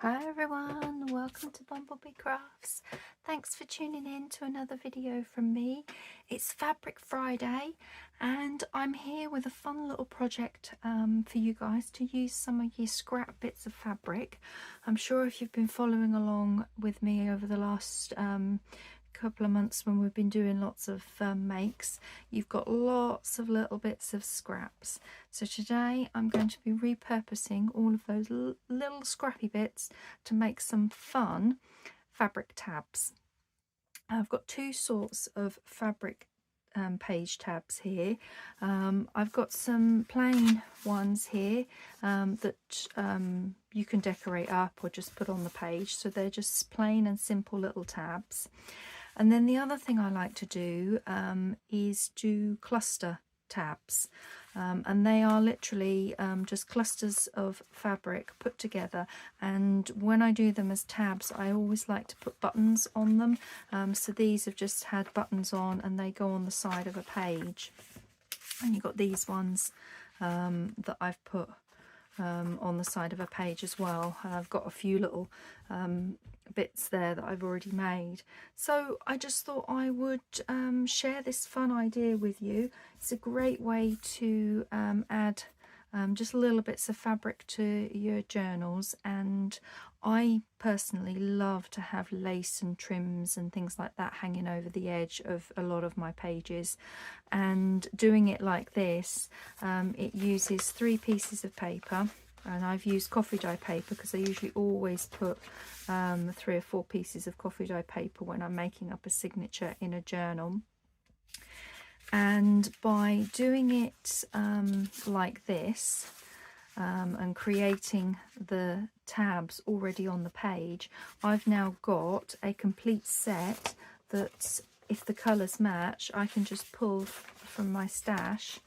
Hi everyone, welcome to BumbleBeeCrafts. Thanks for tuning in to another video from me. It's Fabric Friday and I'm here with a fun little project for you guys to use some of your scrap bits of fabric. I'm sure if you've been following along with me over the last couple of months when we've been doing lots of makes, you've got lots of little bits of scraps. So today I'm going to be repurposing all of those little scrappy bits to make some fun fabric tabs. I've got two sorts of fabric page tabs here. I've got some plain ones here that you can decorate up or just put on the page, so they're just plain and simple little tabs. And then the other thing I like to do is do cluster tabs, and they are literally just clusters of fabric put together, and when I do them as tabs I always like to put buttons on them. So these have just had buttons on and they go on the side of a page, and you've got these ones that I've put on the side of a page as well, and I've got a few little bits there that I've already made. So I just thought I would share this fun idea with you. It's a great way to add just little bits of fabric to your journals, and I personally love to have lace and trims and things like that hanging over the edge of a lot of my pages. And doing it like this, it uses 3 pieces of paper, and I've used coffee dye paper because I usually always put 3 or 4 pieces of coffee dye paper when I'm making up a signature in a journal. And by doing it like this and creating the tabs already on the page, I've now got a complete set that, if the colours match, I can just pull from my stash.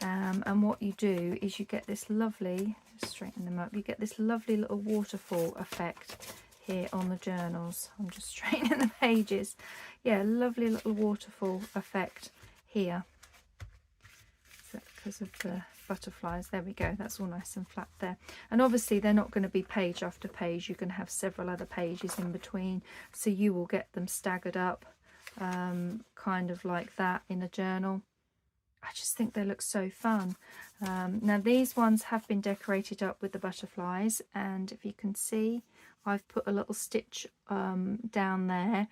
And what you do is you get this lovely, just straighten them up, you get this lovely little waterfall effect here on the journals. I'm just straightening the pages. Yeah, lovely little waterfall effect here. Is that because of the butterflies? There we go, that's all nice and flat there. And obviously they're not going to be page after page, you can have several other pages in between, so you will get them staggered up kind of like that in a journal. I just think they look so fun. Now these ones have been decorated up with the butterflies, and if you can see, I've put a little stitch down there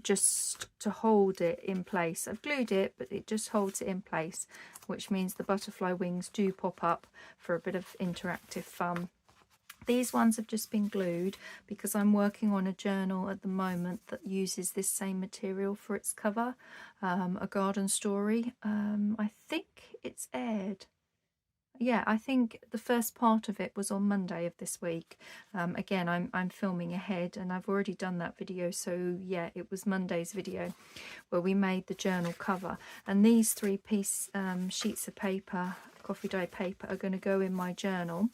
just to hold it in place. I've glued it, but it just holds it in place, which means the butterfly wings do pop up for a bit of interactive fun. These ones have just been glued because I'm working on a journal at the moment that uses this same material for its cover, a garden story. I think it's aired. Yeah, I think the first part of it was on Monday of this week. Again, I'm filming ahead and I've already done that video, so yeah, it was Monday's video where we made the journal cover. And these 3 sheets of paper, coffee dye paper, are going to go in my journal.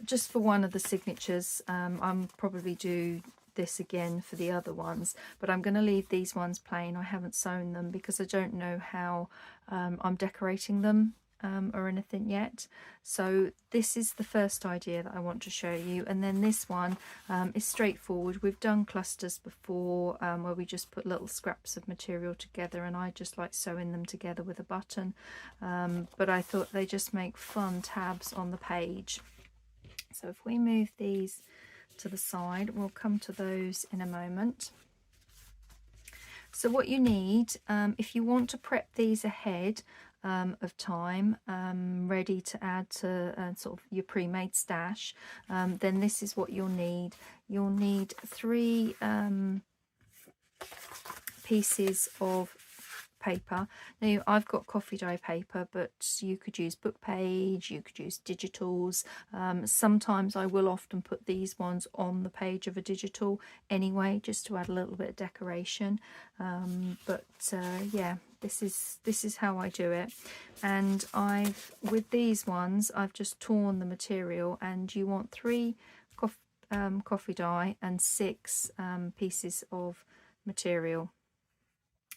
Just for one of the signatures. I'll probably do this again for the other ones, but I'm going to leave these ones plain. I haven't sewn them because I don't know how I'm decorating them or anything yet. So this is the first idea that I want to show you, and then this one is straightforward. We've done clusters before where we just put little scraps of material together, and I just like sewing them together with a button, but I thought they just make fun tabs on the page. So if we move these to the side, we'll come to those in a moment. So what you need, if you want to prep these ahead of time, ready to add to sort of your pre-made stash, then this is what you'll need. You'll need 3 pieces of paper. Now I've got coffee dye paper, but you could use book page, you could use digitals. Sometimes I will often put these ones on the page of a digital anyway, just to add a little bit of decoration. Yeah, this is how I do it. And with these ones I've just torn the material, and you want 3 coffee dye and 6 pieces of material.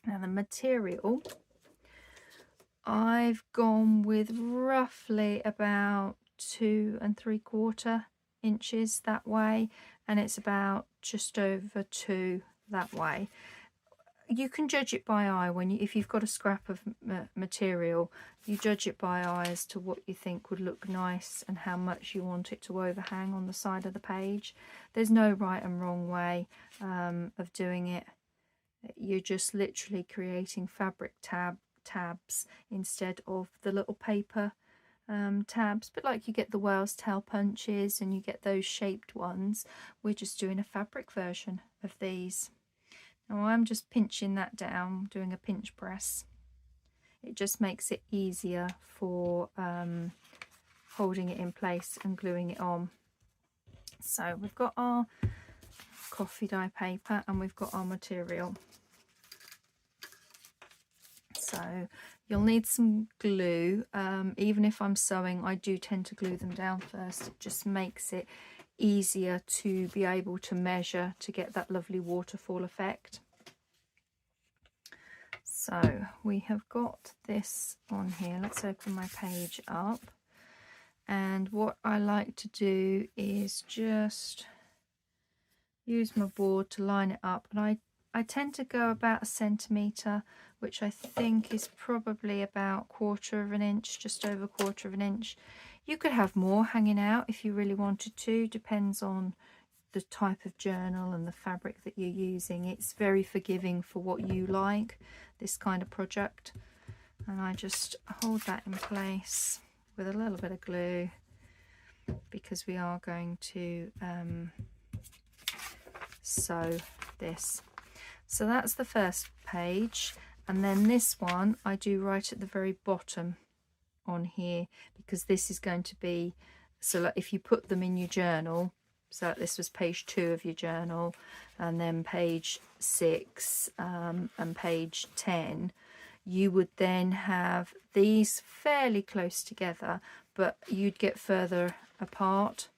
Now the material, I've gone with roughly about 2 3/4 inches that way, and it's about just over 2 that way. You can judge it by eye when if you've got a scrap of material, you judge it by eye as to what you think would look nice and how much you want it to overhang on the side of the page. There's no right and wrong way of doing it. You're just literally creating fabric tabs instead of the little paper tabs, but like you get the whale's tail punches and you get those shaped ones. We're just doing a fabric version of these. Now I'm just pinching that down, doing a pinch press. It just makes it easier for holding it in place and gluing it on. So we've got our coffee dye paper and we've got our material. So you'll need some glue. Even if I'm sewing, I do tend to glue them down first. It just makes it easier to be able to measure to get that lovely waterfall effect. So we have got this on here. Let's open my page up. And what I like to do is just use my board to line it up. And I tend to go about 1 centimetre, which I think is probably about 1/4 of an inch, just over 1/4 of an inch. You could have more hanging out if you really wanted to, depends on the type of journal and the fabric that you're using. It's very forgiving for what you like, this kind of project. And I just hold that in place with a little bit of glue because we are going to sew this. So that's the first page, and then this one I do right at the very bottom on here, because this is going to be, so like if you put them in your journal, so this was page 2 of your journal, and then page 6 and page 10, you would then have these fairly close together, but you'd get further apart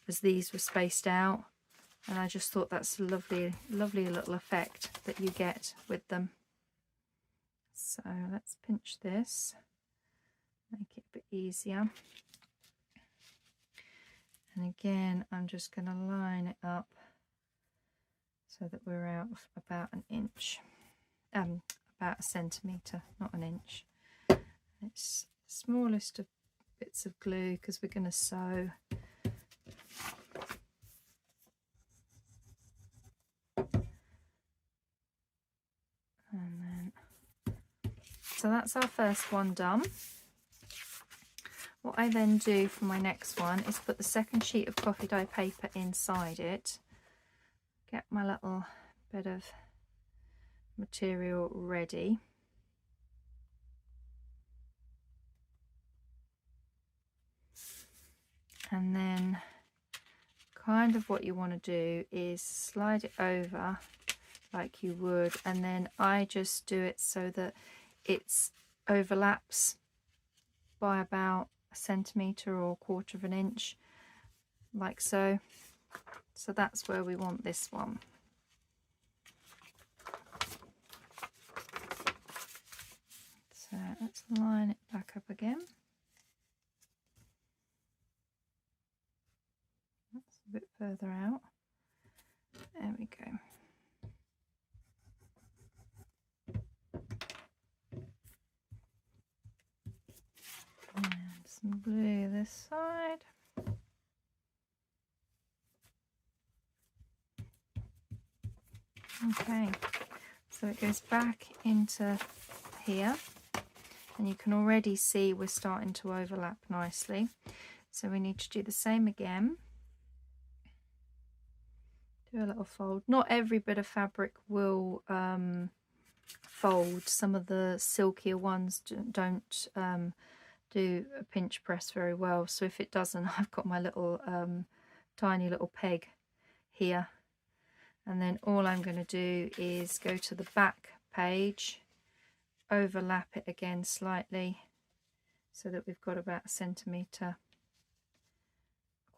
as these were spaced out. And I just thought that's a lovely little effect that you get with them. So let's pinch this, make it a bit easier. And again, I'm just going to line it up so that we're out about 1 inch, about 1 centimetre, not 1 inch. It's the smallest of bits of glue because we're going to sew. And then, so that's our first one done. What I then do for my next one is put the second sheet of coffee dye paper inside it, get my little bit of material ready, and then kind of what you want to do is slide it over like you would, and then I just do it so that it's overlaps by about 1 centimetre or 1/4 of an inch, like so. So that's where we want this one. So let's line it back up again. That's a bit further out. There we go. And some glue this side. Okay, so it goes back into here, and you can already see we're starting to overlap nicely. So we need to do the same again. Do a little fold. Not every bit of fabric will fold. Some of the silkier ones don't do a pinch press very well, so if it doesn't, I've got my little tiny little peg here, and then all I'm going to do is go to the back page, overlap it again slightly so that we've got about 1 centimetre,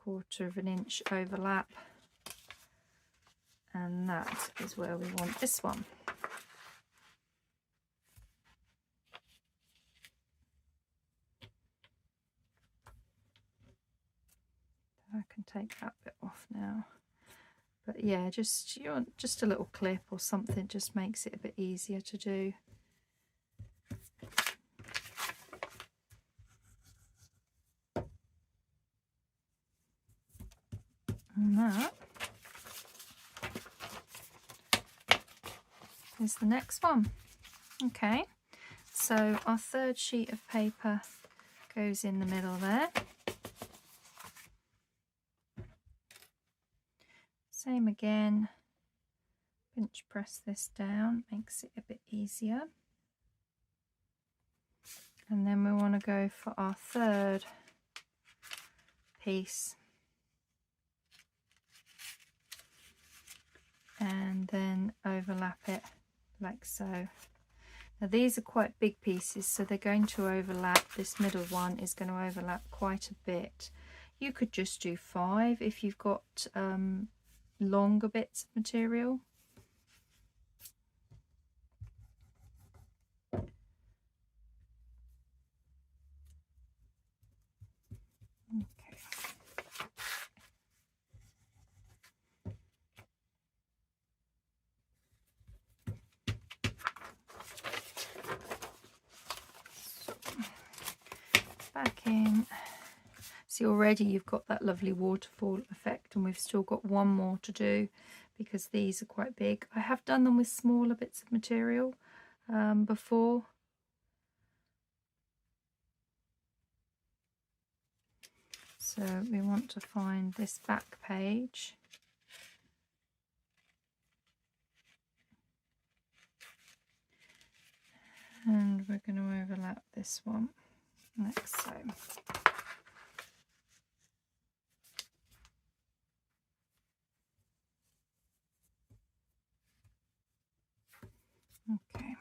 1/4 of an inch overlap, and that is where we want this one. take that bit off now. But yeah, just you want just a little clip or something, just makes it a bit easier to do. And that is the next one. Okay, so our third sheet of paper goes in the middle there. Same again, pinch press this down, makes it a bit easier. And then we want to go for our third piece. And then overlap it like so. Now these are quite big pieces, so they're going to overlap. This middle one is going to overlap quite a bit. You could just do 5 if you've got longer bits of material. Okay. So, back in. See, already you've got that lovely waterfall effect, and we've still got one more to do because these are quite big. I have done them with smaller bits of material before. So we want to find this back page. And we're going to overlap this one like so. Okay.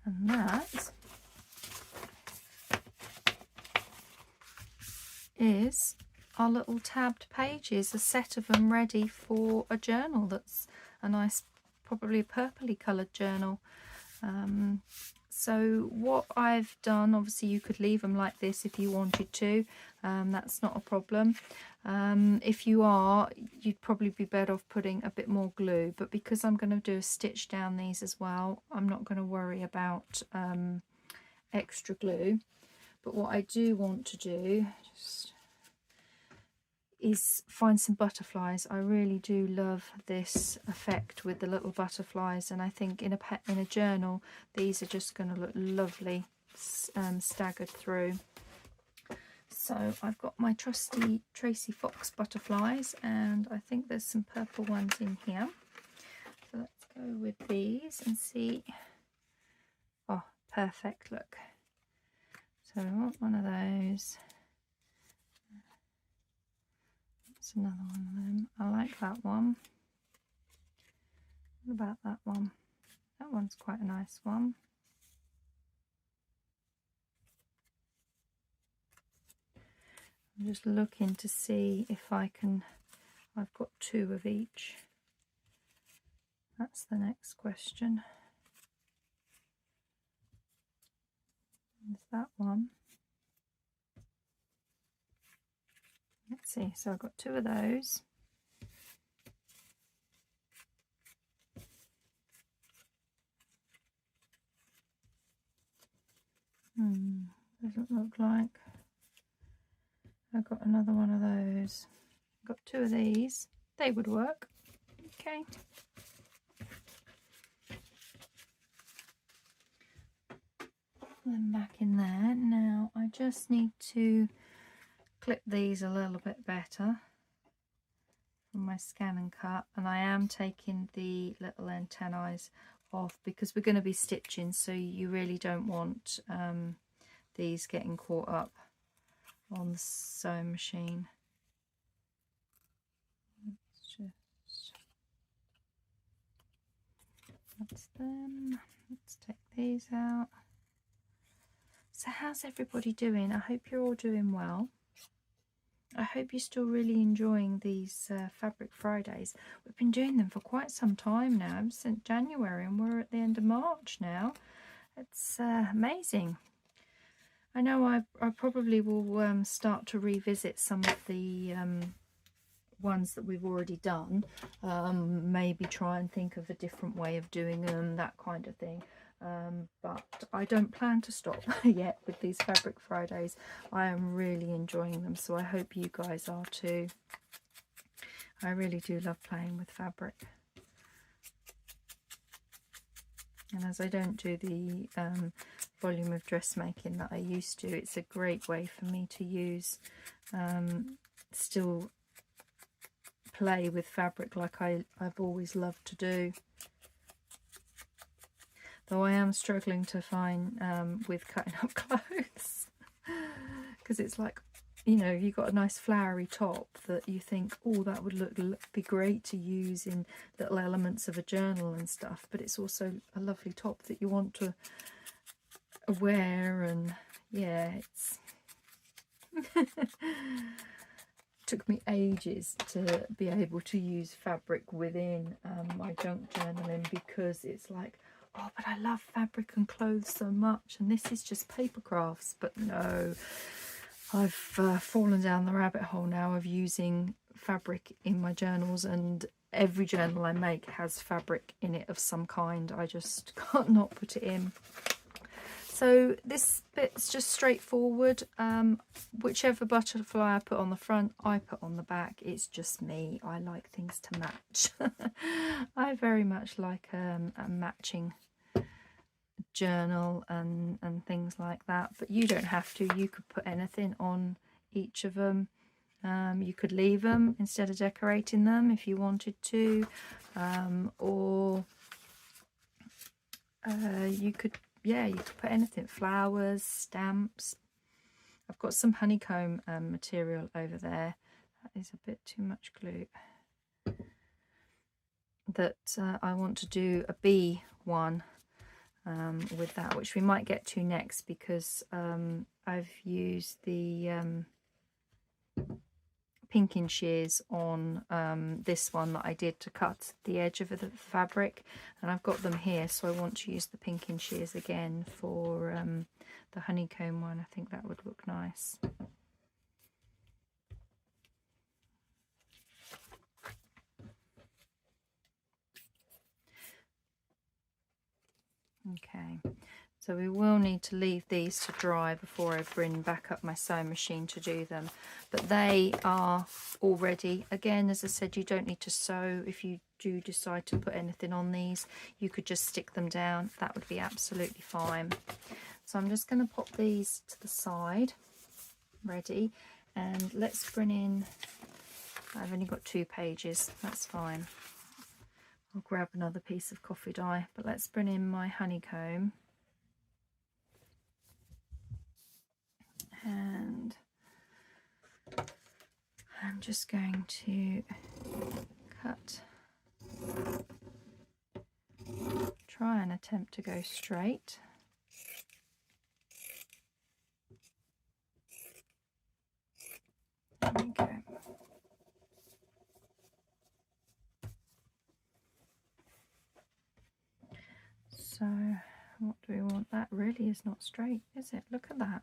And that is our little tabbed pages, a set of them ready for a journal that's a nice, probably purpley coloured journal. So what I've done, obviously you could leave them like this if you wanted to, that's not a problem. If you are, you'd probably be better off putting a bit more glue, but because I'm going to do a stitch down these as well, I'm not going to worry about extra glue. But what I do want to do is find some butterflies. I really do love this effect with the little butterflies, and I think in a journal these are just going to look lovely staggered through. So I've got my trusty Tracy Fox butterflies, and I think there's some purple ones in here. So let's go with these and see. Oh, perfect, look. So I want one of those. That's another one of them. I like that one. What about that one? That one's quite a nice one. I'm just looking to see if I can. I've got 2 of each. That's the next question. There's that one. Let's see, so I've got 2 of those. Doesn't look like. I've got another one of those. I've got 2 of these. They would work. Okay. Put them back in there. Now I just need to clip these a little bit better from my scan and cut, and I am taking the little antennae off because we're going to be stitching, so you really don't want these getting caught up on the sewing machine. That's them. Let's take these out. So how's everybody doing? I hope you're all doing well. I hope you're still really enjoying these Fabric Fridays. We've been doing them for quite some time now, since January, and we're at the end of March now. It's amazing. I know I probably will start to revisit some of the ones that we've already done. Maybe try and think of a different way of doing them, that kind of thing. But I don't plan to stop yet with these Fabric Fridays. I am really enjoying them, so I hope you guys are too. I really do love playing with fabric. And as I don't do the volume of dressmaking that I used to, it's a great way for me to use, still play with fabric like I've always loved to do. Though I am struggling to find with cutting up clothes, because it's like, you know, you've got a nice flowery top that you think, oh, that would be great to use in little elements of a journal and stuff, but it's also a lovely top that you want to wear. And yeah, it's took me ages to be able to use fabric within my junk journaling, because it's like, oh, but I love fabric and clothes so much, and this is just paper crafts. But no, I've fallen down the rabbit hole now of using fabric in my journals, and every journal I make has fabric in it of some kind. I just can't not put it in. So this bit's just straightforward. Whichever butterfly I put on the front, I put on the back. It's just me. I like things to match. I very much like a matching journal and things like that, but you don't have to. You could put anything on each of them. You could leave them instead of decorating them if you wanted to, or you could put anything, flowers, stamps. I've got some honeycomb material over there. That is a bit too much glue. That I want to do a bee one with that, which we might get to next, because I've used the pinking shears on this one that I did to cut the edge of the fabric, and I've got them here, so I want to use the pinking shears again for the honeycomb one. I think that would look nice. Okay, so we will need to leave these to dry before I bring back up my sewing machine to do them, but they are all ready. Again, as I said, you don't need to sew. If you do decide to put anything on these, you could just stick them down. That would be absolutely fine. So I'm just going to pop these to the side, ready, and let's bring in, I've only got 2 pages, that's fine. I'll grab another piece of coffee dye, but let's bring in my honeycomb. And I'm just going to try and attempt to go straight. There we go. So what do we want? That really is not straight, is it? Look at that.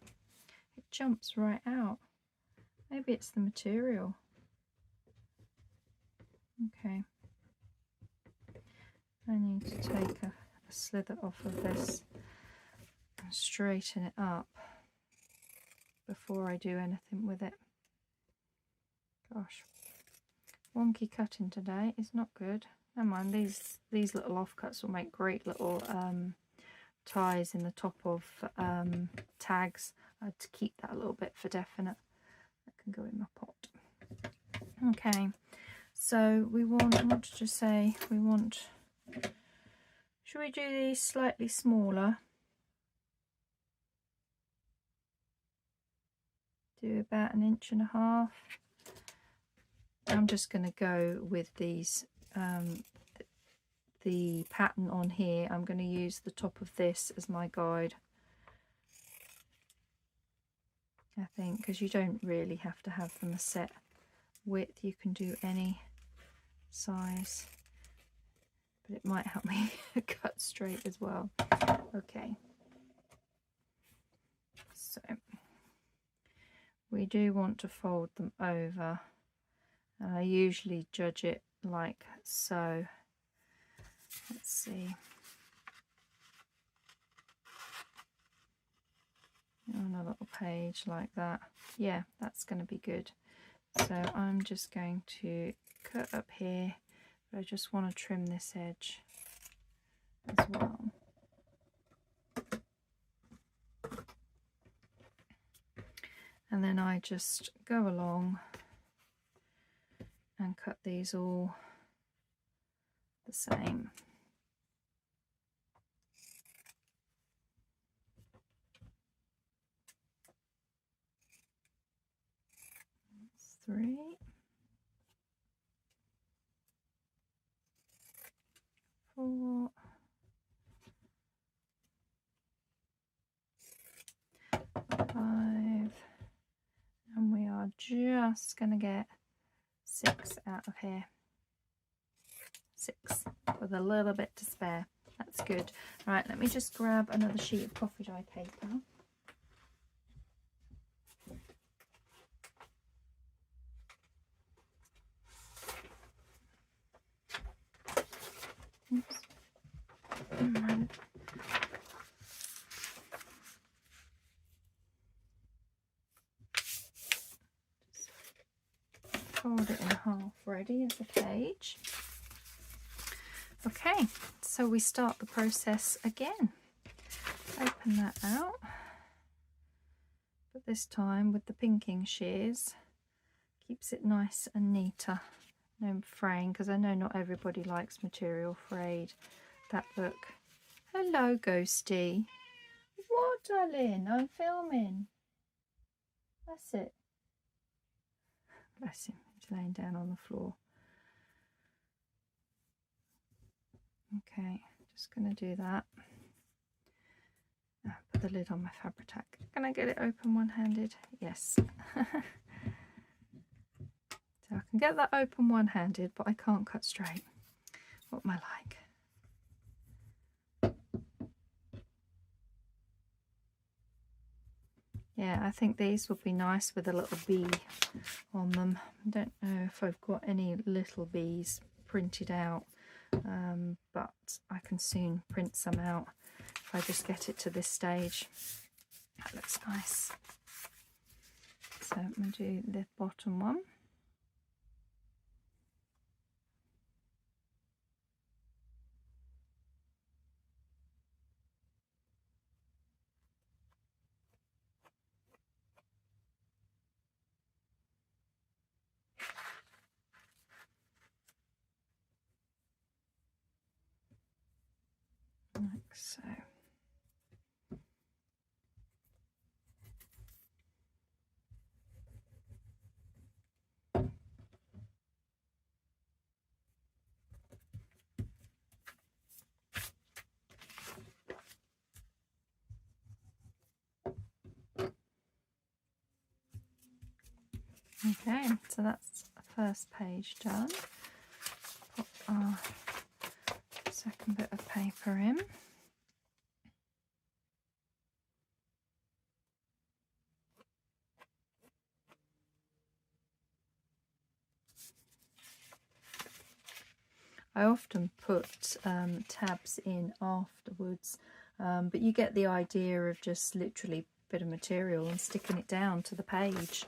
It jumps right out. Maybe it's the material. Okay. I need to take a slither off of this and straighten it up before I do anything with it. Gosh, wonky cutting today is not good. Never mind, these little offcuts will make great little ties in the top of tags. I had to keep that a little bit for definite. That can go in my pot. Okay, so we want, I want to just say, we want, should we do these slightly smaller? Do about 1.5 inches. I'm just going to go with these, the pattern on here. I'm going to use the top of this as my guide. I think, because you don't really have to have them a set width. You can do any size, but it might help me cut straight as well. Okay, so we do want to fold them over, and I usually judge it like so. Let's see. On a little page like that. Yeah, that's going to be good. So I'm just going to cut up here, but I just want to trim this edge as well. And then I just go along and cut these all the same. That's 3. 4. 5. And we are just going to get 6 out of here. 6 with a little bit to spare. That's good. Right, let me just grab another sheet of coffee dye paper. Oops. Fold it in half, ready as a page. Okay, so we start the process again. Open that out, but this time with the pinking shears, keeps it nice and neater. No fraying, because I know not everybody likes material frayed. That look. Hello, Ghosty. What, darling? I'm filming. That's it. Bless him. He's laying down on the floor. Okay, just going to do that. Put the lid on my Fabri-Tac. Can I get it open one-handed? Yes. So I can get that open one-handed, but I can't cut straight. What am I like? Yeah, I think these would be nice with a little bee on them. I don't know if I've got any little bees printed out, but I can soon print some out if I just get it to this stage. That looks nice. So I'm going to do the bottom one. Like so. Okay, so that's the first page done. Put our second bit of paper in. I often put tabs in afterwards, but you get the idea of just literally a bit of material and sticking it down to the page.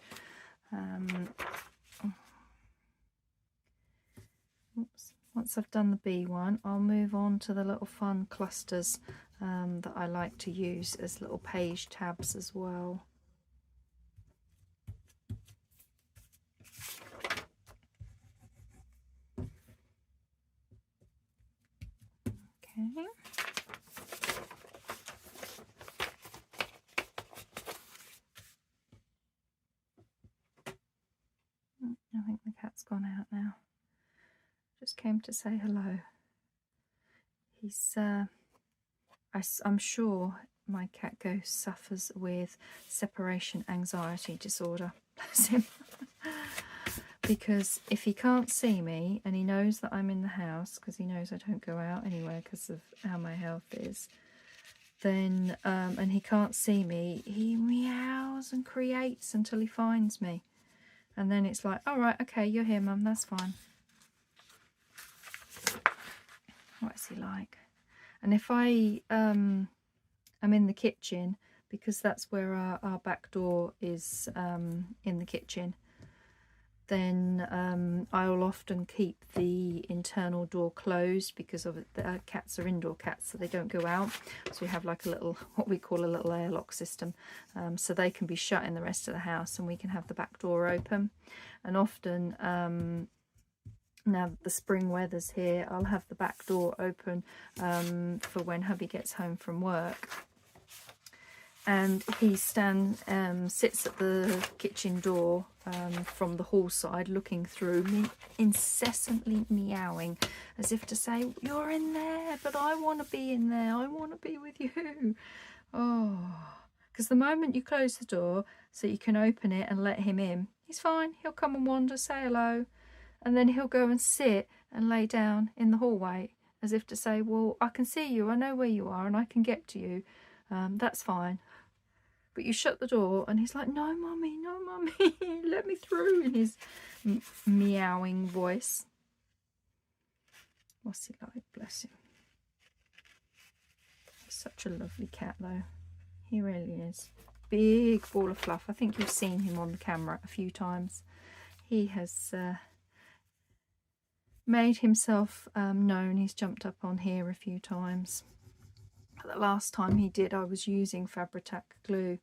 Oops. Once I've done the bee one, I'll move on to the little fun clusters that I like to use as little page tabs as well. Okay. I think the cat's gone out now. Just came to say hello. He's, I'm sure my cat Ghost suffers with separation anxiety disorder. Bless him. Because if he can't see me and he knows that I'm in the house, because he knows I don't go out anywhere because of how my health is, then and he can't see me, he meows and creates until he finds me. And then it's like, all right, okay, you're here, Mum, that's fine. What's he like? And if I am in the kitchen, because that's where our back door is, in the kitchen, then I'll often keep the internal door closed because of the cats are indoor cats, so they don't go out. So we have like a little, what we call a little airlock system, so they can be shut in the rest of the house and we can have the back door open. And often, now that the spring weather's here, I'll have the back door open for when hubby gets home from work. And he sits at the kitchen door from the hall side, looking through me, incessantly meowing, as if to say, you're in there, but I want to be in there. I want to be with you. Oh, because the moment you close the door so you can open it and let him in, he's fine. He'll come and wander, say hello, and then he'll go and sit and lay down in the hallway, as if to say, well, I can see you. I know where you are and I can get to you. That's fine. But you shut the door and he's like, no, Mummy, no, Mummy, let me through, in his meowing voice. What's he like? Bless him. He's such a lovely cat, though. He really is. Big ball of fluff. I think you've seen him on the camera a few times. He has made himself known. He's jumped up on here a few times. The last time he did, I was using Fabri-Tac Glue,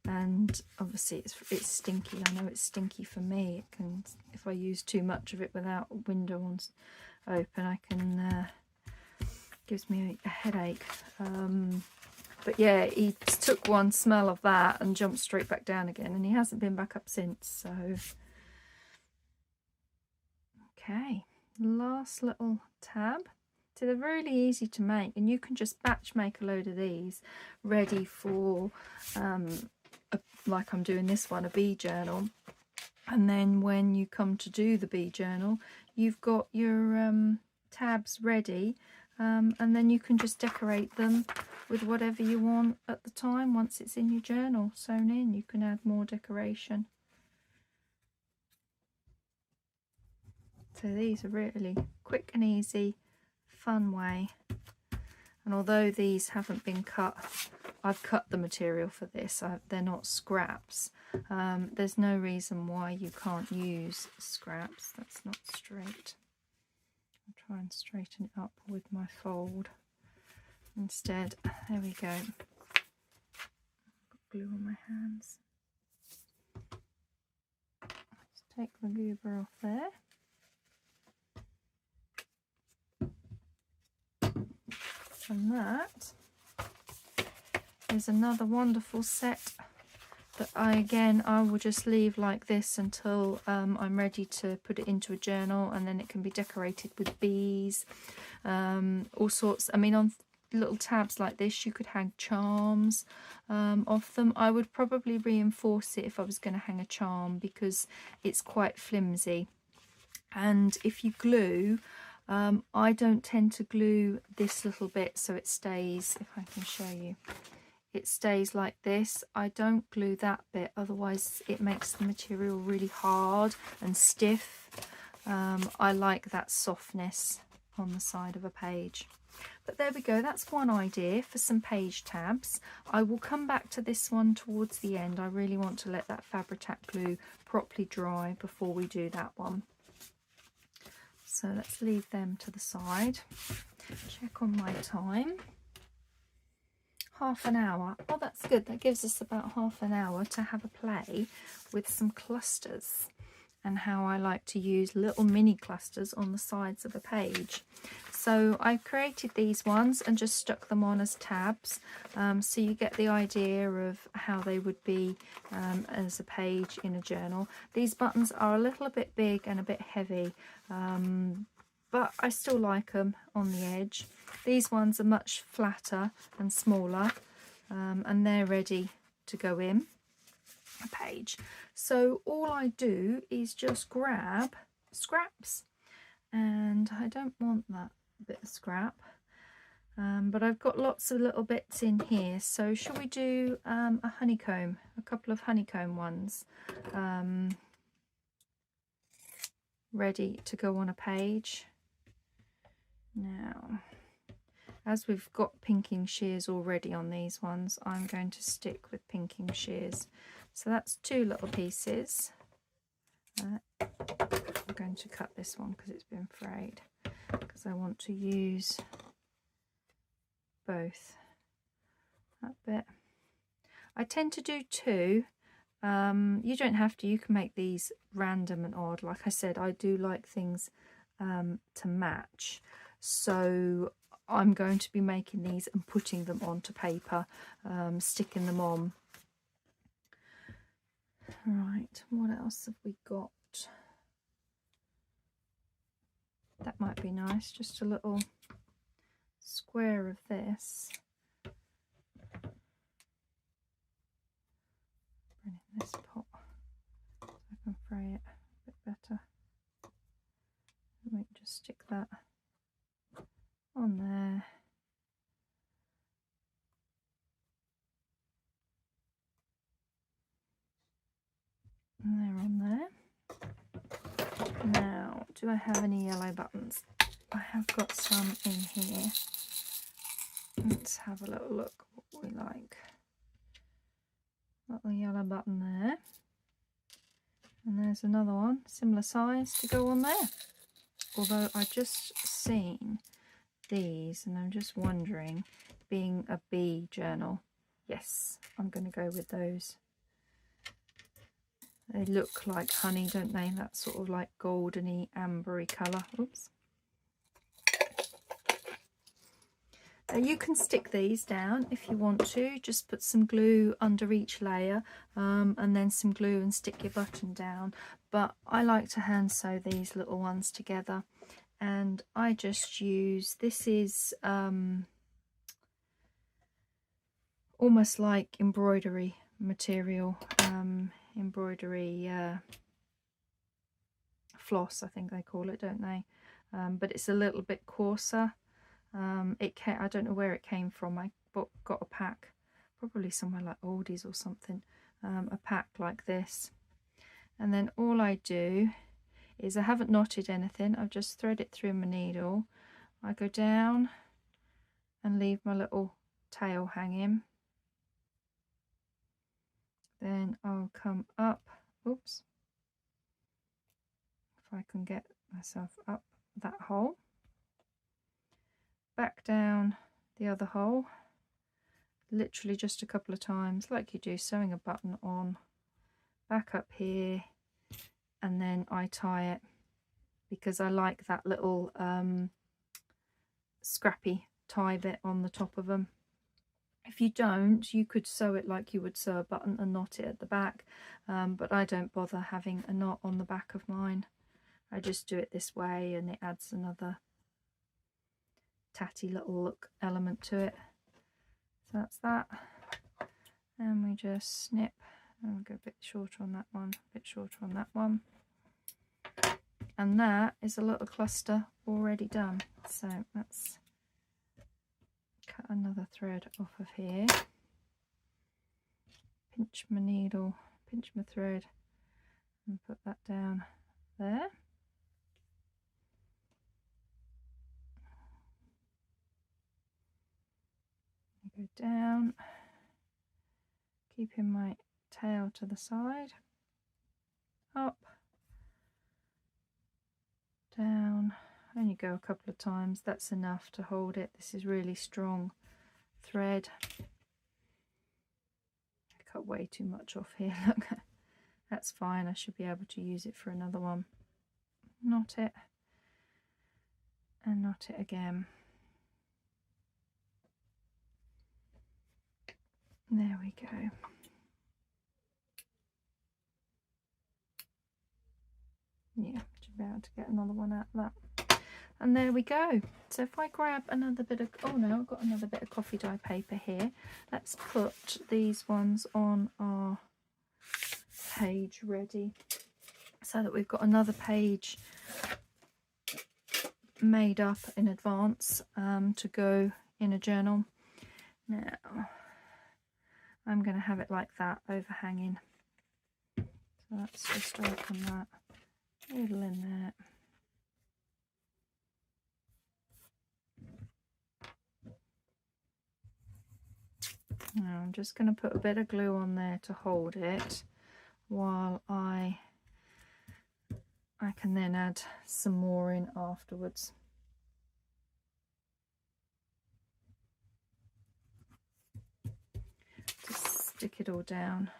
and obviously it's stinky. I know it's stinky for me. It can, if I use too much of it without a window open, I can gives me a headache. But yeah, he took one smell of that and jumped straight back down again, and he hasn't been back up since. So okay, last little tab. So they're really easy to make, and you can just batch make a load of these ready for, like I'm doing this one, a bee journal. And then when you come to do the bee journal, you've got your tabs ready, and then you can just decorate them with whatever you want at the time. Once it's in your journal sewn in, you can add more decoration. So these are really quick and easy, fun way. And although these haven't been cut, I've cut the material for this. They're not scraps. There's no reason why you can't use scraps. That's not straight. I'll try and straighten it up with my fold instead. There we go. Got glue on my hands. Let's take the goober off there. And that is another wonderful set that I will just leave like this until I'm ready to put it into a journal, and then it can be decorated with bees, all sorts. I mean, on little tabs like this you could hang charms off them. I would probably reinforce it if I was going to hang a charm, because it's quite flimsy. And if you glue, I don't tend to glue this little bit so it stays, if I can show you, it stays like this. I don't glue that bit, otherwise it makes the material really hard and stiff. I like that softness on the side of a page. But there we go, that's one idea for some page tabs. I will come back to this one towards the end. I really want to let that Fabri-Tac glue properly dry before we do that one. So let's leave them to the side. Check on my time. Half an hour. Oh, that's good. That gives us about half an hour to have a play with some clusters, and how I like to use little mini clusters on the sides of a page. So I've created these ones and just stuck them on as tabs, so you get the idea of how they would be as a page in a journal. These buttons are a little bit big and a bit heavy, but I still like them on the edge. These ones are much flatter and smaller, and they're ready to go in a page. So all I do is just grab scraps, and I don't want that bit of scrap, but I've got lots of little bits in here. So shall we do a honeycomb, a couple of honeycomb ones, ready to go on a page. Now, as we've got pinking shears already on these ones, I'm going to stick with pinking shears. So that's 2 little pieces. I'm going to cut this one because it's been frayed, because I want to use both. That bit. I tend to do 2. You don't have to, you can make these random and odd. Like I said, I do like things to match. So I'm going to be making these and putting them onto paper, sticking them on. Right, what else have we got? That might be nice, just a little square of this. Bring in this pot so I can fray it a bit better. Let me just stick that on there. And they're on there. Now, do I have any yellow buttons? I have got some in here. Let's have a little look what we like. Little yellow button there. And there's another one, similar size, to go on there. Although I've just seen these and I'm just wondering, being a bee journal, yes, I'm going to go with those. They look like honey, don't they? That sort of like goldeny, ambery colour. Oops. Now you can stick these down if you want to. Just put some glue under each layer, and then some glue and stick your button down. But I like to hand sew these little ones together, and I just use, this is almost like embroidery material, embroidery floss I think they call it, don't they? But it's a little bit coarser. I don't know where it came from. I got a pack, probably somewhere like Aldi's or something, a pack like this. And then all I do is, I haven't knotted anything, I've just thread it through my needle. I go down and leave my little tail hanging. Then I'll come up, oops, if I can get myself up that hole, back down the other hole, literally just a couple of times like you do sewing a button on, back up here, and then I tie it because I like that little scrappy tie bit on the top of them. If you don't, you could sew it like you would sew a button and knot it at the back, but I don't bother having a knot on the back of mine. I just do it this way and it adds another tatty little look element to it. So that's that. And we just snip, and we'll go a bit shorter on that one, a bit shorter on that one. And that is a little cluster already done. So let's cut another thread off of here, pinch my needle, pinch my thread, and put that down there. Go down, keeping my tail to the side, up, down. Only go a couple of times, that's enough to hold it. This is really strong thread. I cut way too much off here, look. That's fine, I should be able to use it for another one. Knot it, and knot it again. There we go. Yeah, should be able to get another one out of that. And there we go. So if I grab another bit of, oh no, I've got another bit of coffee dye paper here. Let's put these ones on our page ready so that we've got another page made up in advance to go in a journal. Now I'm going to have it like that, overhanging. So let's just open that, needle in there. Now I'm just going to put a bit of glue on there to hold it while I can then add some more in afterwards. Just stick it all down.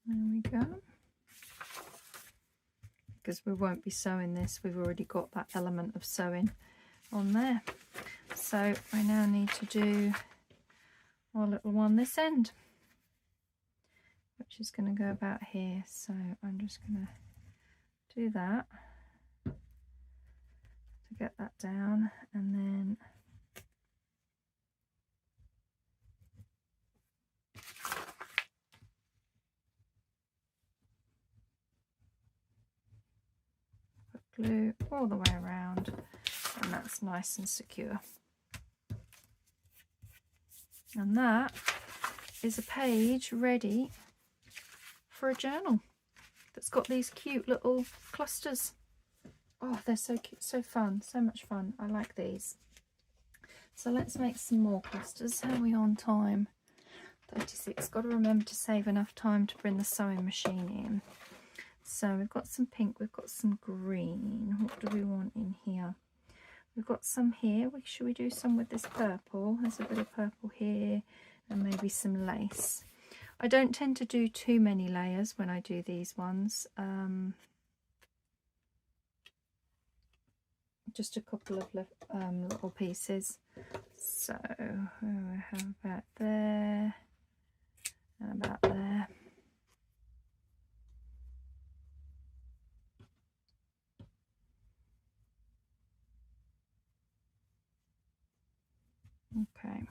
There we go. Because we won't be sewing this, we've already got that element of sewing on there. So I now need to do our little one this end, which is going to go about here. So I'm just going to do that to get that down, and then put glue all the way around, and that's nice and secure. And that is a page ready for a journal that's got these cute little clusters. Oh, they're so cute, so fun, so much fun. I like these. So let's make some more clusters. How are we on time? 36. Got to remember to save enough time to bring the sewing machine in. So we've got some pink, we've got some green. What do we want in here? We've got some here. Should we do some with this purple? There's a bit of purple here, and maybe some lace. I don't tend to do too many layers when I do these ones. Just a couple of little pieces. So how about there and about there. Okay.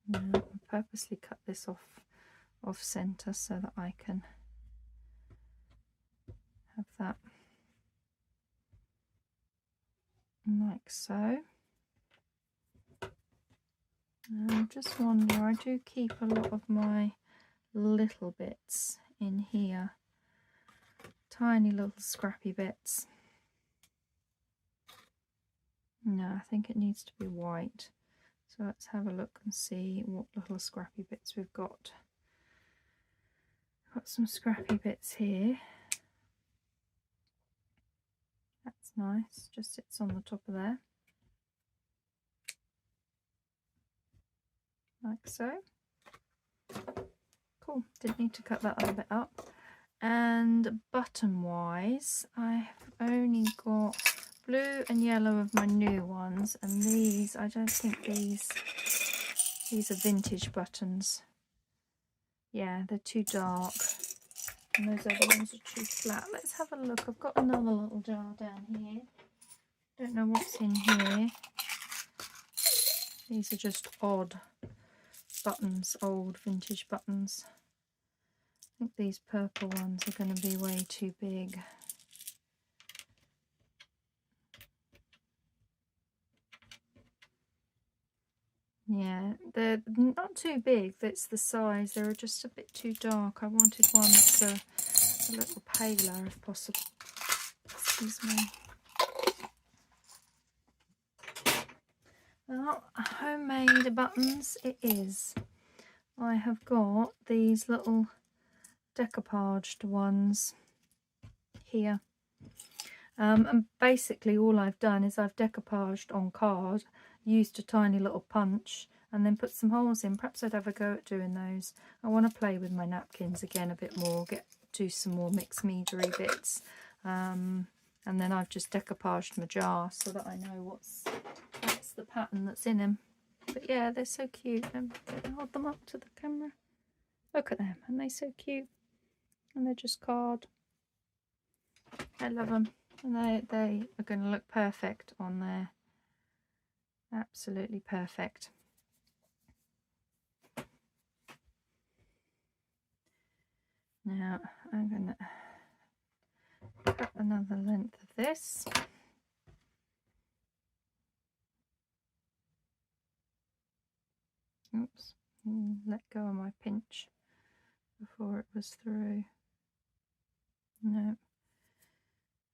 Now I'll purposely cut this off center so that I can have that like so. And I just wonder, I do keep a lot of my little bits in here, tiny little scrappy bits. No, I think it needs to be white. So let's have a look and see what little scrappy bits we've got. Got some scrappy bits here. That's nice, just sits on the top of there. Like so. Cool, didn't need to cut that other bit up. And button wise, I've only got blue and yellow of my new ones, and these, I don't think these are vintage buttons. Yeah, they're too dark, and those other ones are too flat. Let's have a look. I've got another little jar down here. Don't know what's in here. These are just odd buttons, old vintage buttons. I think these purple ones are going to be way too big. Yeah, they're not too big, that's the size, they're just a bit too dark. I wanted one that's a little paler if possible. Excuse me. Well, homemade buttons it is. I have got these little decoupaged ones here. And basically all I've done is I've decoupaged on card, used a tiny little punch, and then put some holes in. Perhaps I'd have a go at doing those. I want to play with my napkins again a bit more, do some more mixed meadery bits. and then I've just decoupaged my jar so that I know what's the pattern that's in them. But yeah, they're so cute. Hold them up to the camera. Look at them, and they're so cute, and they're just card. I love them, and they are going to look perfect on there. Absolutely perfect. Now I'm going to cut another length of this. Oops, let go of my pinch before it was through. No,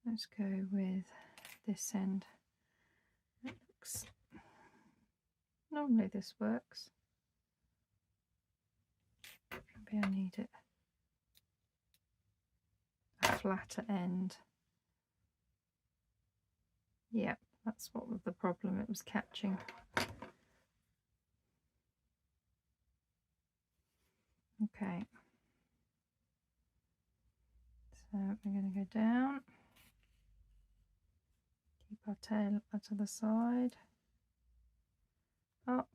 let's go with this end. It looks, normally this works. Maybe I need it a flatter end. Yep, that's what was the problem, it was catching. Okay, so we're going to go down, keep our tail to the side, up,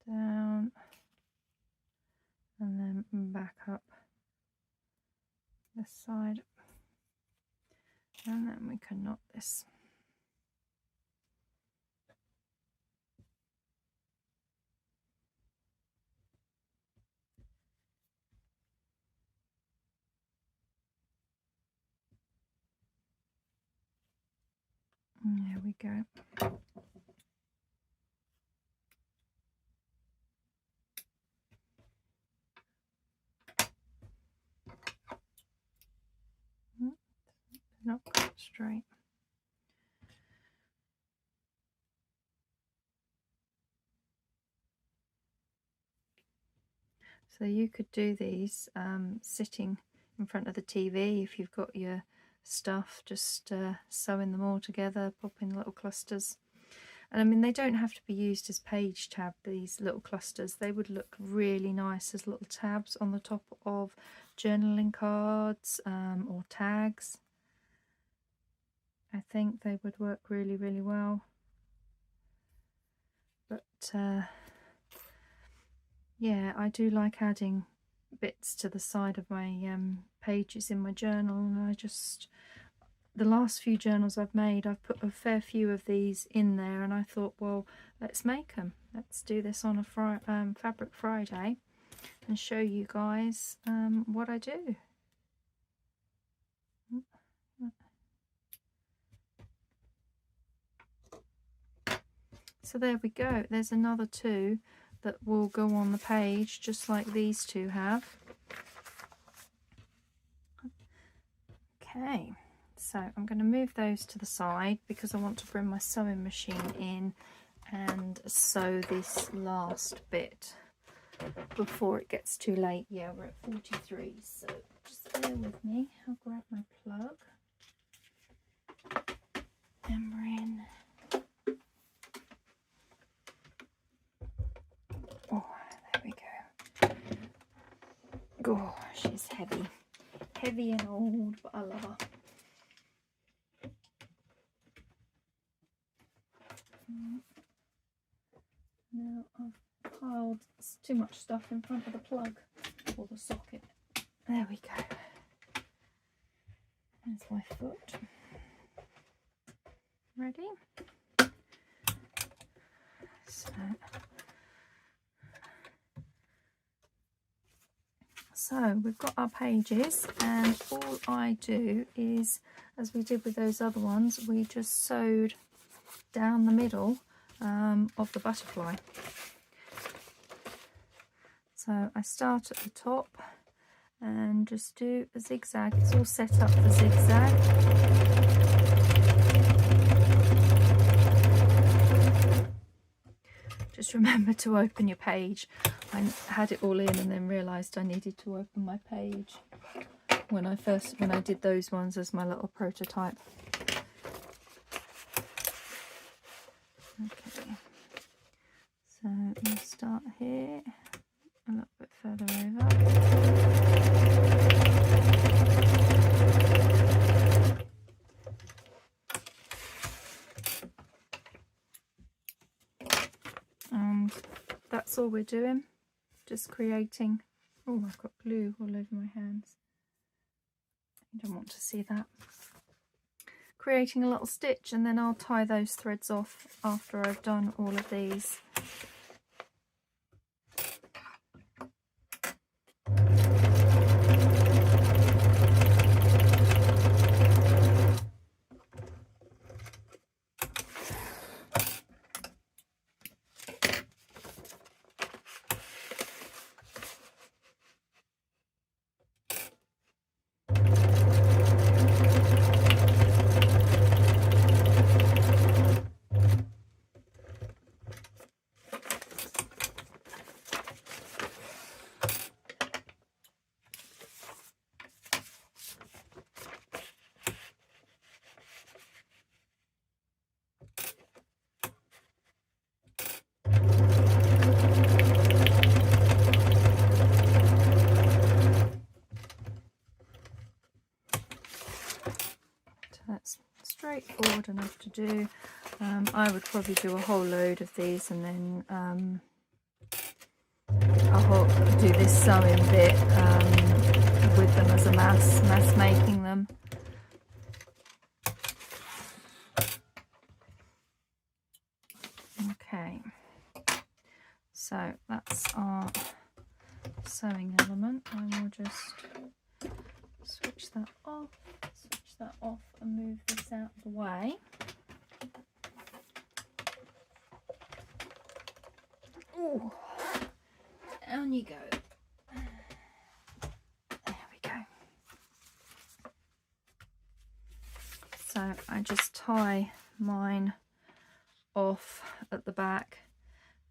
down, and then back up this side, and then we can knot this. There we go. Not quite straight. So you could do these sitting in front of the TV if you've got your stuff, just sewing them all together, pop in little clusters. And I mean, they don't have to be used as page tab, these little clusters. They would look really nice as little tabs on the top of journaling cards or tags. I think they would work really, really well. But yeah, I do like adding bits to the side of my pages in my journal, and the last few journals I've made, I've put a fair few of these in there, and I thought, well, let's make them. Let's do this on a Fabric Friday and show you guys what I do. So there we go. There's another two that will go on the page, just like these two have. Okay, so I'm going to move those to the side because I want to bring my sewing machine in and sew this last bit before it gets too late. Yeah, we're at 43, so just bear with me. I'll grab my plug and we're in. Oh, there we go. Oh, she's heavy. Heavy and old, but I love her. Now I've piled too much stuff in front of the plug or the socket. There we go. There's my foot. Ready? So we've got our pages, and all I do is, as we did with those other ones, we just sewed down the middle of the butterfly. So I start at the top and just do a zigzag. It's all set up for zigzag. Just remember to open your page. I had it all in and then realised I needed to open my page when I did those ones as my little prototype. Okay, so we'll start here, a little bit further over. all we're doing. Just creating. Oh, I've got glue all over my hands. You don't want to see that. Creating a little stitch, and then I'll tie those threads off after I've done all of these. That's straightforward enough to do. I would probably do a whole load of these, and then I'll do this sewing bit with them as a mass making them. Okay, so that's our sewing element. I will just switch that off and move this out of the way. Ooh, down you go. There we go. So I just tie mine off at the back,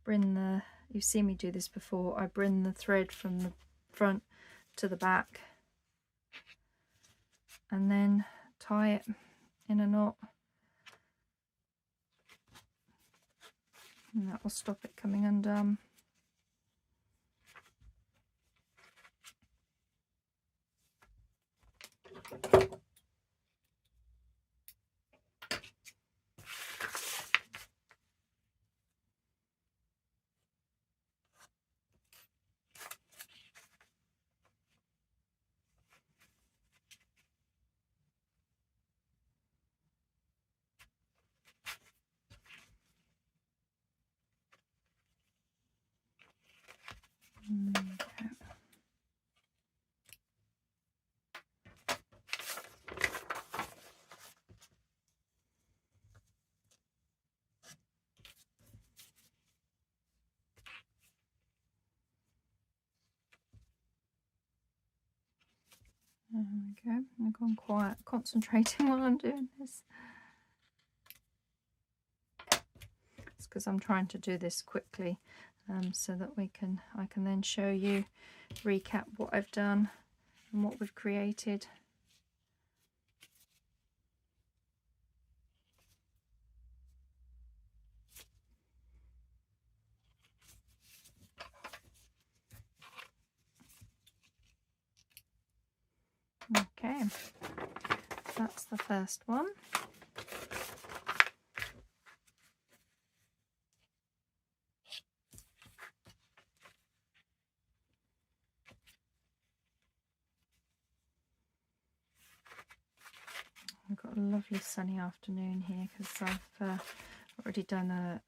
you've seen me do this before, I bring the thread from the front to the back and then tie it in a knot, and that will stop it coming undone. There we go. I've gone quiet, concentrating while I'm doing this. It's because I'm trying to do this quickly, so that I can then show you, recap what I've done and what we've created. Okay, that's the first one. We've got a lovely sunny afternoon here because I've already done a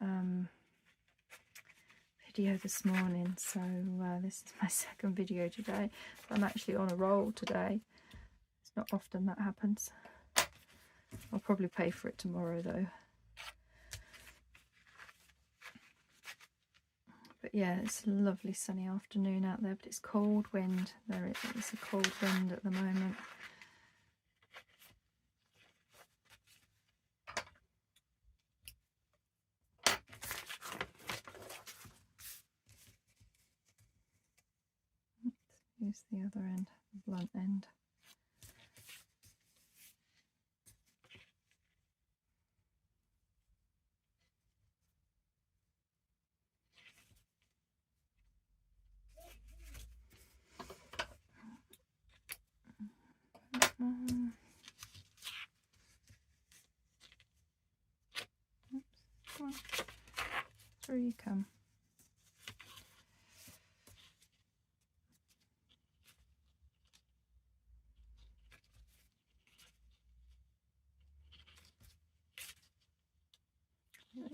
video this morning, so this is my second video today. I'm actually on a roll today. It's not often that happens. I'll probably pay for it tomorrow though. But yeah, it's a lovely sunny afternoon out there, but it's cold wind. It's a cold wind at the moment. Use the other end, the blunt end. Oops, come on. Through you come.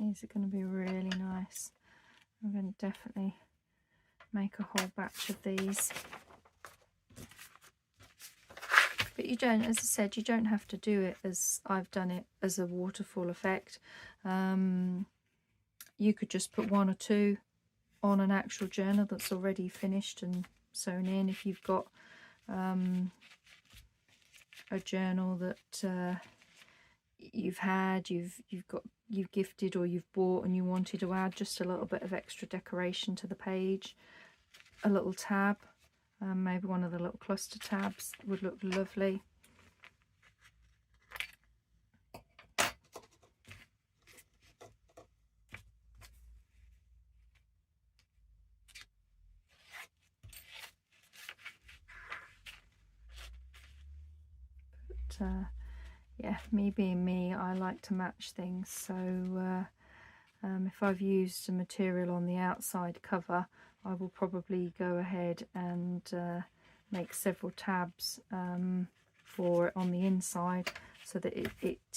These are going to be really nice. I'm going to definitely make a whole batch of these. But you don't, as I said, you don't have to do it as I've done it as a waterfall effect. You could just put 1 or 2 on an actual journal that's already finished and sewn in. If you've got a journal that you've gifted or you've bought and you wanted to add just a little bit of extra decoration to the page, a little tab, maybe one of the little cluster tabs would look lovely. But yeah, me being me, I like to match things, so if I've used a material on the outside cover, I will probably go ahead and make several tabs for it on the inside, so that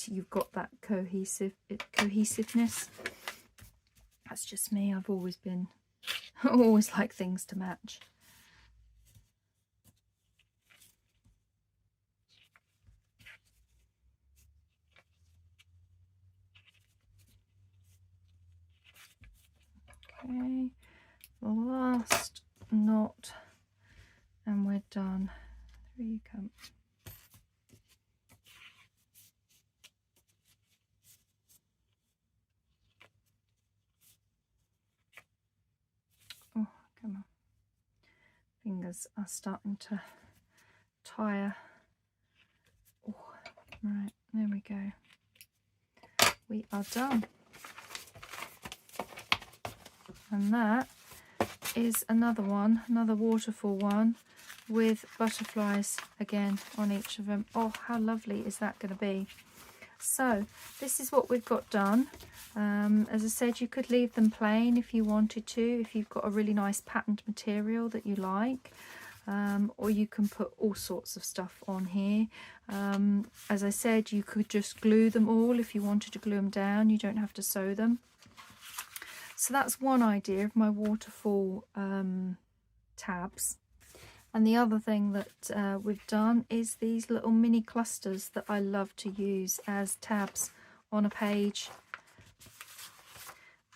you've got that cohesiveness. That's just me. I've always been, I always like things to match. Okay, the last knot and we're done. Here you come. Oh, come on. Fingers are starting to tire. Oh, right, there we go. We are done. And that is another one, another waterfall one with butterflies again on each of them. Oh, how lovely is that going to be? So this is what we've got done. As I said, you could leave them plain if you wanted to, if you've got a really nice patterned material that you like, or you can put all sorts of stuff on here. As I said, you could just glue them all if you wanted to glue them down. You don't have to sew them. So that's one idea of my waterfall tabs. And the other thing that we've done is these little mini clusters that I love to use as tabs on a page.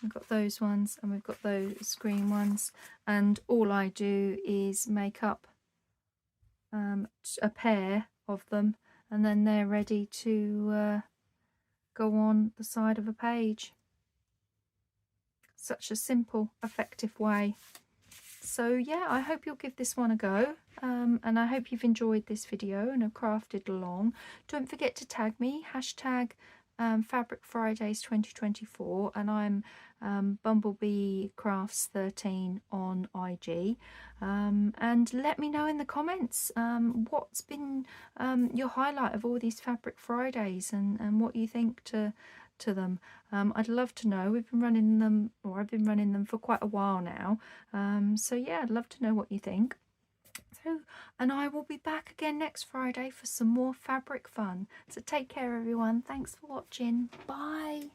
We've got those ones and we've got those green ones, and all I do is make up a pair of them, and then they're ready to go on the side of a page. Such a simple, effective way. So yeah, I hope you'll give this one a go, and I hope you've enjoyed this video and have crafted along. Don't forget to tag me, hashtag Fabric Fridays 2024, and I'm BumbleBeeCrafts 13 on IG, and let me know in the comments what's been your highlight of all these Fabric Fridays, and what you think to them. I'd love to know. We've been running them, or I've been running them for quite a while now, so yeah, I'd love to know what you think. So, and I will be back again next Friday for some more fabric fun. So take care everyone. Thanks for watching. Bye.